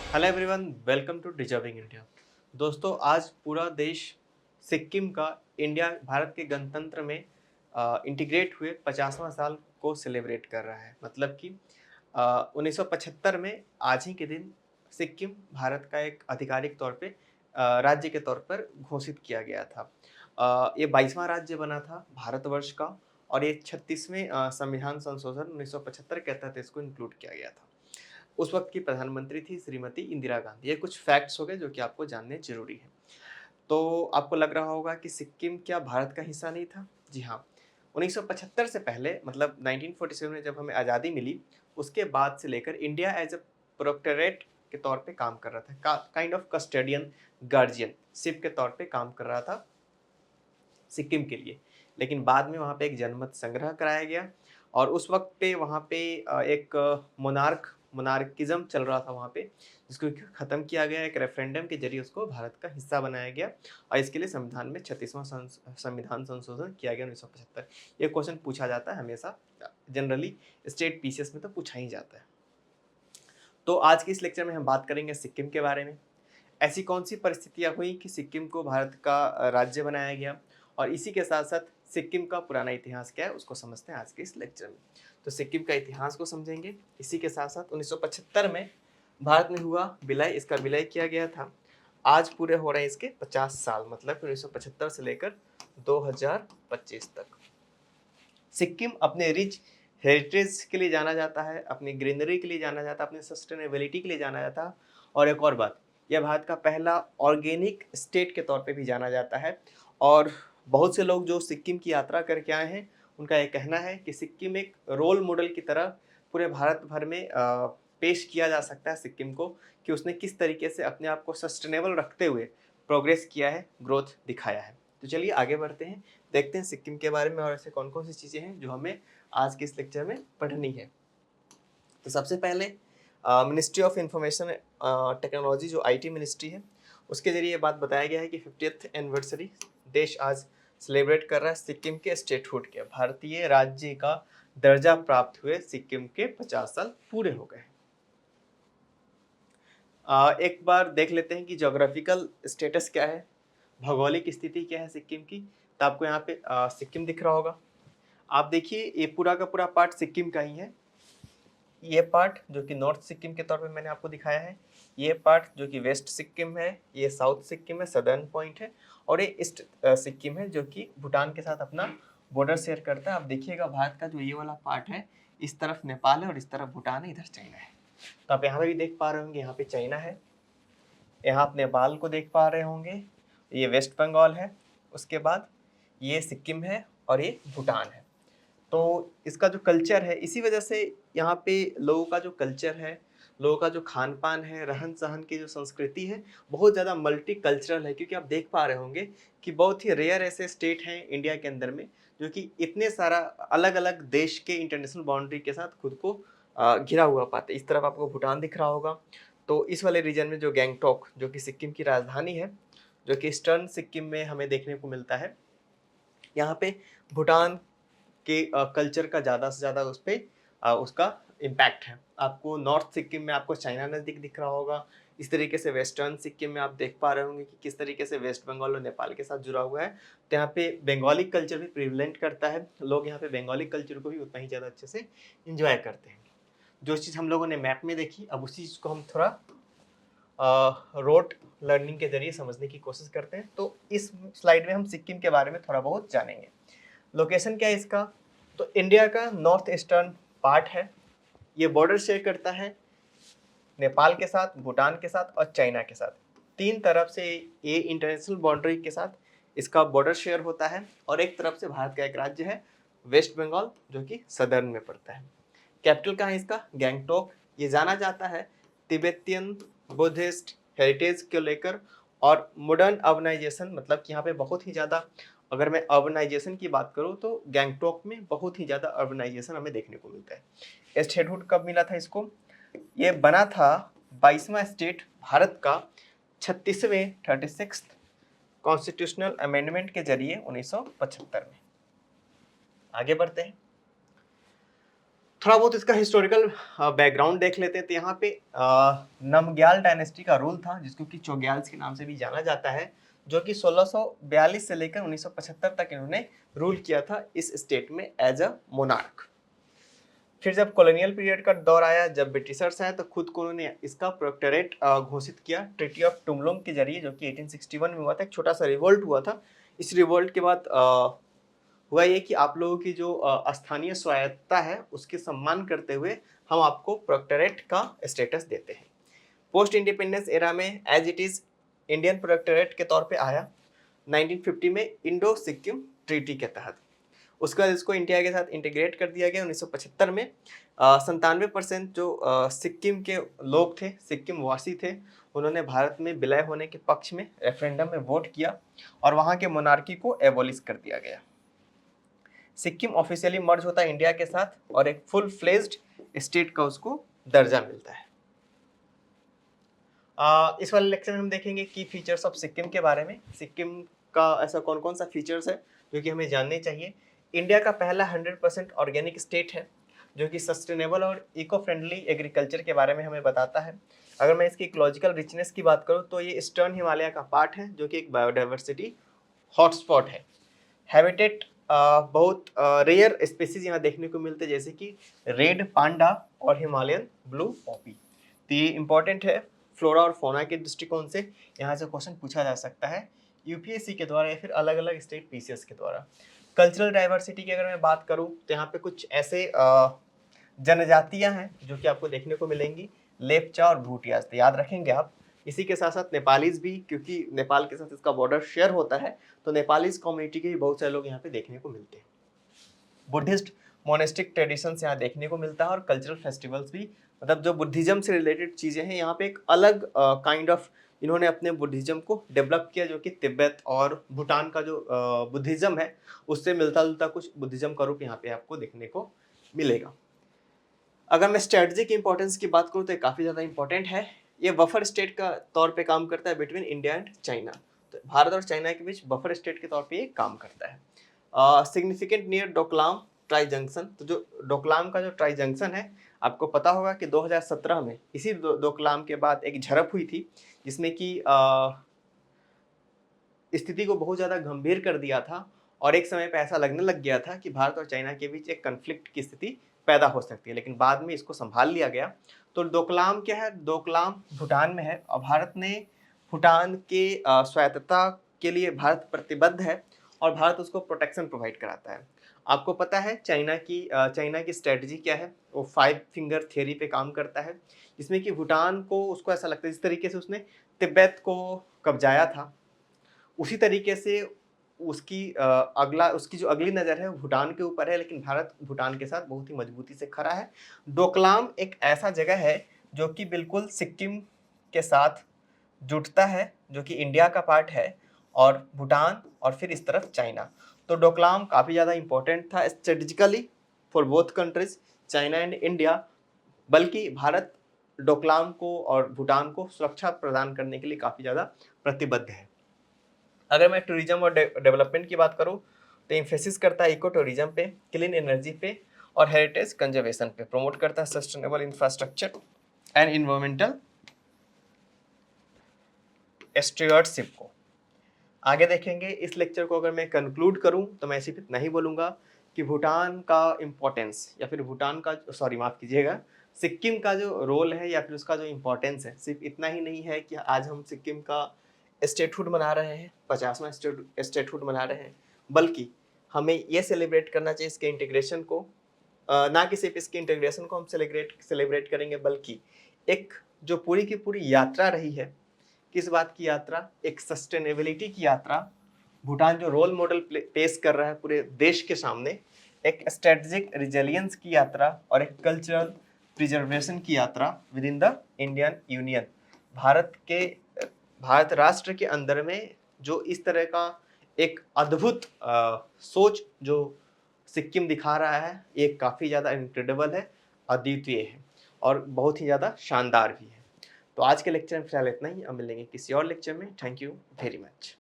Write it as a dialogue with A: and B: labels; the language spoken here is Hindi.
A: Hello everyone, welcome to deserving India. दोस्तों, आज पूरा देश सिक्किम का इंडिया भारत के गणतंत्र में इंटीग्रेट हुए 50वां साल को सेलिब्रेट कर रहा है। मतलब कि 1975 में आज ही के दिन सिक्किम भारत का एक आधिकारिक तौर पे राज्य के तौर पर घोषित किया गया था। ये 22वां राज्य बना था भारतवर्ष का और ये 36वें संविधान संशोधन 1975 के तहत इसको इंक्लूड किया गया था। उस वक्त की प्रधानमंत्री थी श्रीमती इंदिरा गांधी। ये कुछ फैक्ट्स हो गए जो कि आपको जानने जरूरी है। तो आपको लग रहा होगा कि सिक्किम क्या भारत का हिस्सा नहीं था? जी हाँ। 1975 से पहले मतलब 1947 में जब हमें आज़ादी मिली, उसके बाद से लेकर इंडिया एज अ प्रोटेक्टोरेट के तौर पे काम कर रहा था, kind of custodian guardian ship के तौर पे काम कर रहा था सिक्किम के लिए। लेकिन बाद में वहाँ पे एक जनमत संग्रह कराया गया और उस वक्त पे वहाँ पे एक मोनार्किज्म चल रहा था वहाँ पे, जिसको ख़त्म किया गया एक रेफरेंडम के जरिए उसको भारत का हिस्सा बनाया गया और इसके लिए संविधान में 36वां संविधान संशोधन किया गया 1975। ये क्वेश्चन पूछा जाता है हमेशा, जनरली स्टेट पीसीएस में तो पूछा ही जाता है। तो आज के इस लेक्चर में हम बात करेंगे सिक्किम के बारे में। ऐसी कौन सी परिस्थितियां हुई कि सिक्किम को भारत का राज्य बनाया गया, और इसी के साथ साथ सिक्किम का पुराना इतिहास क्या है उसको समझते हैं आज के इस लेक्चर में। तो सिक्किम का इतिहास को समझेंगे, इसी के साथ साथ 1975 में भारत में हुआ विलय, इसका विलय किया गया था। आज पूरे हो रहे हैं इसके 50 साल, मतलब 1975 से लेकर 2025 तक। सिक्किम अपने रिच हेरिटेज के लिए जाना जाता है, अपनी ग्रीनरी के लिए जाना जाता है, अपनी सस्टेनेबिलिटी के लिए जाना जाता है। और एक और बात, यह भारत का पहला ऑर्गेनिक स्टेट के तौर पे भी जाना जाता है। और बहुत से लोग जो सिक्किम की यात्रा करके आए हैं, उनका यह कहना है कि सिक्किम एक रोल मॉडल की तरह पूरे भारत भर में पेश किया जा सकता है सिक्किम को, कि उसने किस तरीके से अपने आप को सस्टेनेबल रखते हुए प्रोग्रेस किया है, ग्रोथ दिखाया है। तो चलिए आगे बढ़ते हैं, देखते हैं सिक्किम के बारे में और ऐसे कौन कौन सी चीज़ें हैं जो हमें आज के इस लेक्चर में पढ़नी है। तो सबसे पहले मिनिस्ट्री ऑफ इंफॉर्मेशन टेक्नोलॉजी, जो आईटी मिनिस्ट्री है, उसके जरिए ये बात बताया गया है कि 50th एनिवर्सरी देश आज सेलिब्रेट कर रहा है सिक्किम के स्टेटहुड के, भारतीय राज्य का दर्जा प्राप्त हुए सिक्किम के 50 साल पूरे हो गए। एक बार देख लेते हैं कि जोग्राफिकल स्टेटस क्या है, भौगोलिक स्थिति क्या है सिक्किम की। तो आपको यहाँ पे सिक्किम दिख रहा होगा। आप देखिए, ये पूरा का पूरा पार्ट सिक्किम का ही है। ये पार्ट जो कि नॉर्थ सिक्किम के तौर पे मैंने आपको दिखाया है, ये पार्ट जो कि वेस्ट सिक्किम है, ये साउथ सिक्किम है, सदर्न पॉइंट है, और ये ईस्ट सिक्किम है जो कि भूटान के साथ अपना बॉर्डर शेयर करता है। आप देखिएगा भारत का जो ये वाला पार्ट है, इस तरफ नेपाल है और इस तरफ भूटान है, इधर चाइना है। तो आप यहाँ पे भी देख पा रहे होंगे, यहाँ पे चाइना है, यहाँ आप नेपाल को देख पा रहे होंगे, ये वेस्ट बंगाल है, उसके बाद ये सिक्किम है और ये भूटान है। तो इसका जो कल्चर है, इसी वजह से यहाँ पे लोगों का जो कल्चर है, लोगों का जो खान पान है, रहन सहन की जो संस्कृति है, बहुत ज़्यादा मल्टी कल्चरल है। क्योंकि आप देख पा रहे होंगे कि बहुत ही रेयर ऐसे स्टेट हैं इंडिया के अंदर में जो कि इतने सारा अलग अलग देश के इंटरनेशनल बाउंड्री के साथ खुद को घिरा हुआ पाते। इस तरफ आपको भूटान दिख रहा होगा। तो इस वाले रीजन में जो गैंगटॉक, जो कि सिक्किम की राजधानी है, जो कि ईस्टर्न सिक्किम में हमें देखने को मिलता है, यहाँ पे भूटान के कल्चर का ज़्यादा से ज़्यादा उस पर उसका इम्पैक्ट है। आपको नॉर्थ सिक्किम में आपको चाइना नज़दीक दिख रहा होगा। इस तरीके से वेस्टर्न सिक्किम में आप देख पा रहे होंगे कि किस तरीके से वेस्ट बंगाल और नेपाल के साथ जुड़ा हुआ है। तो यहाँ पे बंगाली कल्चर भी प्रिवलेंट करता है। लोग यहाँ पे बंगाली कल्चर को भी उतना ही ज़्यादा अच्छे से इंजॉय करते हैं। जो चीज़ हम लोगों ने मैप में देखी, अब उसी चीज़ को हम थोड़ा रोड लर्निंग के जरिए समझने की कोशिश करते हैं। तो इस स्लाइड में हम सिक्किम के बारे में थोड़ा बहुत जानेंगे। लोकेशन क्या है इसका? तो इंडिया का नॉर्थ ईस्टर्न पार्ट है। ये बॉर्डर शेयर करता है नेपाल के साथ, भूटान के साथ और चाइना के साथ। तीन तरफ से ये इंटरनेशनल बाउंड्री के साथ इसका बॉर्डर शेयर होता है। और एक तरफ से भारत का एक राज्य है वेस्ट बंगाल, जो कि सदर्न में पड़ता है। कैपिटल कहाँ है इसका? गैंगटोक। ये जाना जाता है तिब्बतियन बुद्धिस्ट हेरिटेज को लेकर और मॉडर्न अर्बनाइजेशन, मतलब कि यहाँ पे बहुत ही ज़्यादा, अगर मैं अर्बनाइजेशन की बात करूँ तो गैंगटोक में बहुत ही ज़्यादा अर्बनाइजेशन हमें देखने को मिलता है। स्टेटहुड कब मिला था इसको? ये बना था 22वां स्टेट भारत का 36वें 36 कॉन्स्टिट्यूशनल अमेंडमेंट के जरिए 1975 में। आगे बढ़ते हैं। थोड़ा बहुत इसका हिस्टोरिकल बैकग्राउंड देख लेते हैं। तो यहाँ पे नमग्याल डायनेस्टी का रूल था, जिसको कि चोग्याल्स के नाम से भी जाना जाता है, जो कि 1642 से लेकर 1975 तक इन्होंने रूल किया था इस स्टेट में एज अ मोनार्क। फिर जब कॉलोनियल पीरियड का दौर आया, जब ब्रिटिशर्स आए, तो खुद को उन्होंने इसका प्रोटेक्टोरेट घोषित किया ट्रीटी ऑफ टुमलुंग के जरिए, जो कि 1861 में हुआ था। एक छोटा सा रिवोल्ट हुआ था। इस रिवोल्ट के बाद हुआ ये कि आप लोगों की जो स्थानीय स्वायत्तता है उसके सम्मान करते हुए हम आपको प्रोटेक्टोरेट का स्टेटस देते हैं। पोस्ट इंडिपेंडेंस एरा में as it is Indian protectorate के तौर पे आया 1950 में इंडो सिक्किम ट्रीटी के तहत। उसके बाद इसको इंडिया के साथ इंटीग्रेट कर दिया गया 1975 में। 97% जो सिक्किम के लोग थे, सिक्किम वासी थे, उन्होंने भारत में विलय होने के पक्ष में रेफरेंडम में वोट किया और वहाँ के मोनार्की को एबॉलिश कर दिया गया। सिक्किम ऑफिशियली मर्ज होता है इंडिया के साथ और एक फुल फ्लेज्ड स्टेट का उसको दर्जा मिलता है। इस वाले लेक्चर में हम देखेंगे की फीचर्स ऑफ सिक्किम के बारे में। सिक्किम का ऐसा कौन कौन सा फीचर्स है जो कि हमें जानने चाहिए। इंडिया का पहला 100% ऑर्गेनिक स्टेट है, जो कि सस्टेनेबल और इको फ्रेंडली एग्रीकल्चर के बारे में हमें बताता है। अगर मैं इसकी इकोलॉजिकल रिचनेस की बात करूँ तो ये ईस्टर्न हिमालय का पार्ट है, जो कि एक बायोडाइवर्सिटी हॉटस्पॉट है। हैबिटेट बहुत रेयर स्पीसीज यहाँ देखने को मिलते हैं, जैसे कि रेड पांडा और हिमालयन ब्लू पॉपी। तो ये इंपॉर्टेंट है फ्लोरा और फौना के दृष्टिकोण से। यहाँ से क्वेश्चन पूछा जा सकता है यूपीएससी के द्वारा या फिर अलग अलग स्टेट पीसीएस के द्वारा। कल्चरल डाइवर्सिटी की अगर मैं बात करूँ तो यहाँ पे कुछ ऐसे जनजातियाँ हैं जो कि आपको देखने को मिलेंगी, लेपचा और भूटिया। तो याद रखेंगे आप। इसी के साथ साथ नेपालीज भी, क्योंकि नेपाल के साथ इसका बॉर्डर शेयर होता है, तो नेपालीज कम्युनिटी के भी बहुत सारे लोग यहाँ पे देखने को मिलते हैं। बुद्धिस्ट मोनेस्टिक ट्रेडिशंस यहाँ देखने को मिलता है और कल्चरल फेस्टिवल्स भी, मतलब जो बुद्धिज्म से रिलेटेड चीज़ें हैं, यहाँ पे एक अलग काइंड ऑफ इन्होंने अपने बुद्धिज्म को डेवलप किया, जो कि तिब्बत और भूटान का जो बुद्धिज्म है उससे मिलता जुलता कुछ बुद्धिज्म का रूप यहाँ पे आपको देखने को मिलेगा। अगर मैं स्ट्रेटजी की इंपॉर्टेंस की बात करूँ तो ये काफ़ी ज़्यादा इंपॉर्टेंट है। ये बफर स्टेट का तौर पे काम करता है बिटवीन इंडिया एंड चाइना। तो भारत और चाइना के बीच बफर स्टेट के तौर पे ये काम करता है। Significant near Doklam tri junction. तो जो डोकलाम का जो ट्राई जंक्शन है, आपको पता होगा कि 2017 में इसी डोकलाम के बाद एक झड़प हुई थी, जिसमें कि स्थिति को बहुत ज़्यादा गंभीर कर दिया था और एक समय पे ऐसा लगने लग गया था कि भारत और चाइना के बीच एक कन्फ्लिक्ट की स्थिति पैदा हो सकती है, लेकिन बाद में इसको संभाल लिया गया। तो डोकलाम क्या है? डोकलाम भूटान में है और भारत ने भूटान के स्वायत्तता के लिए भारत प्रतिबद्ध है और भारत उसको प्रोटेक्शन प्रोवाइड कराता है। आपको पता है चाइना की स्ट्रेटजी क्या है? वो 5 फिंगर थियरी पे काम करता है, जिसमें कि भूटान को उसको ऐसा लगता है जिस तरीके से उसने तिब्बत को कब्जाया था, उसी तरीके से उसकी जो अगली नज़र है भूटान के ऊपर है, लेकिन भारत भूटान के साथ बहुत ही मजबूती से खड़ा है। डोकलाम एक ऐसा जगह है जो कि बिल्कुल सिक्किम के साथ जुड़ता है, जो कि इंडिया का पार्ट है, और भूटान और फिर इस तरफ चाइना। तो डोकलाम काफ़ी ज़्यादा इंपॉर्टेंट था strategically for both countries, China and India. बल्कि भारत डोकलाम को और भूटान को सुरक्षा प्रदान करने के लिए काफ़ी ज़्यादा प्रतिबद्ध है। अगर मैं टूरिज्म और डेवलपमेंट की बात करूं तो इम्फेसिस करता है इको टूरिज्म पे, क्लीन एनर्जी पे और हेरिटेज कंजर्वेशन पे। प्रमोट करता है sustainable infrastructure and environmental stewardship को। आगे देखेंगे। इस लेक्चर को अगर मैं कंक्लूड करूं तो मैं सिर्फ इतना ही बोलूँगा कि भूटान का इम्पोर्टेंस या फिर भूटान का, सॉरी माफ़ कीजिएगा, सिक्किम का जो रोल है या फिर उसका जो इम्पोर्टेंस है, सिर्फ इतना ही नहीं है कि आज हम सिक्किम का स्टेटहुड मना रहे हैं, 50वां स्टेटहुड मना रहे हैं, बल्कि हमें ये सेलिब्रेट करना चाहिए इसके इंटीग्रेशन को। ना कि सिर्फ इसके इंटीग्रेशन को हम सेलिब्रेट करेंगे, बल्कि एक जो पूरी की पूरी यात्रा रही है, किस बात की यात्रा? एक सस्टेनेबिलिटी की यात्रा। भूटान जो रोल मॉडल पेश कर रहा है पूरे देश के सामने, एक स्ट्रेटेजिक रिजिलियंस की यात्रा और एक कल्चरल प्रिजर्वेशन की यात्रा with in the Indian union. Bharat राष्ट्र के अंदर में जो इस तरह का एक अद्भुत सोच जो सिक्किम दिखा रहा है, ये काफ़ी ज़्यादा इनक्रेडिबल है, अद्वितीय है और बहुत ही ज़्यादा शानदार भी है। तो आज के लेक्चर में फिलहाल इतना ही। अब मिलेंगे किसी और लेक्चर में। Thank you very much.